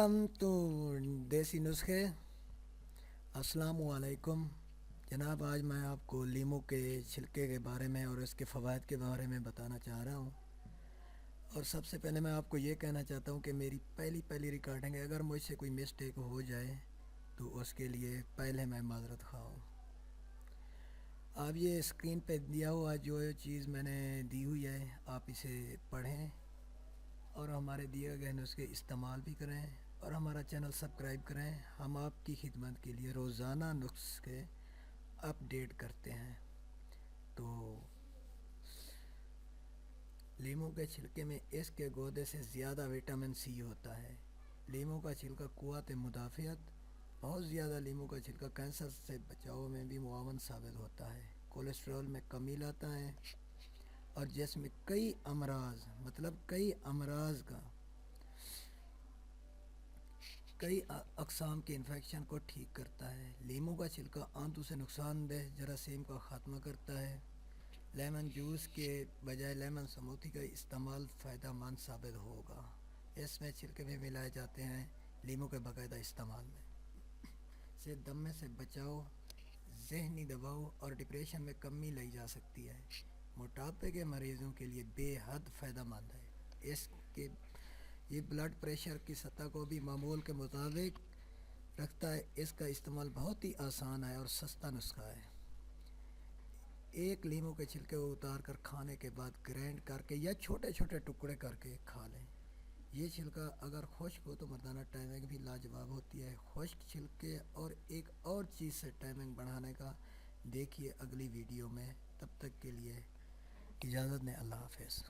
Welcome to देसी नुस्खे। अस्सलाम वालेकुम जनाब। आज मैं आपको लीमू के छिलके के बारे में और इसके फ़वाइद के बारे में बताना चाह रहा हूँ। और सबसे पहले मैं आपको ये कहना चाहता हूँ कि मेरी पहली रिकॉर्डिंग है, अगर मुझसे कोई मिस्टेक हो जाए तो उसके लिए पहले मैं माज़रत ख़्वाह हूँ। आप ये स्क्रीन पे दिया हुआ जो चीज़ मैंने दी हुई है, आप इसे पढ़ें और हमारे दिए गए नुस्खे इस्तेमाल भी करें और हमारा चैनल सब्सक्राइब करें। हम आपकी खिदमत के लिए रोज़ाना नुस्खे अपडेट करते हैं। तो लीमू के छिलके में इसके गूदे से ज़्यादा विटामिन सी होता है। लीमू का छिलका क़ुव्वत मुदाफ़ियत बहुत ज़्यादा। लीमू का छिलका कैंसर से बचाव में भी मुआवन साबित होता है। कोलेस्ट्रॉल में कमी लाता है और जिसम में कई अमराज का कई अक़साम के इन्फेक्शन को ठीक करता है। लीमू का छिलका आंतों से नुकसानदेह जरासीम का ख़ात्मा करता है। लेमन जूस के बजाय लेमन समूथी का इस्तेमाल फ़ायदेमंद साबित होगा। इसमें छिलके भी मिलाए जाते हैं लीमू के बाकायदा इस्तेमाल में से दमे से बचाव, ज़हनी दबाव और डिप्रेशन में कमी लाई जा सकती है। मोटापे के मरीज़ों के लिए बेहद फ़ायदेमंद है। इसके ये ब्लड प्रेशर की सतह को भी मामूल के मुताबिक रखता है। इसका इस्तेमाल बहुत ही आसान है और सस्ता नुस्खा है। एक लीमू के छिलके को उतार कर खाने के बाद ग्राइंड करके या छोटे छोटे टुकड़े करके खा लें। ये छिलका अगर खुश्क हो तो मर्दाना टाइमिंग भी लाजवाब होती है। खुश्क छिलके और एक और चीज़ से टाइमिंग बढ़ाने का देखिए अगली वीडियो में। तब तक के लिए इजाज़त दें। अल्लाह हाफ़िज़।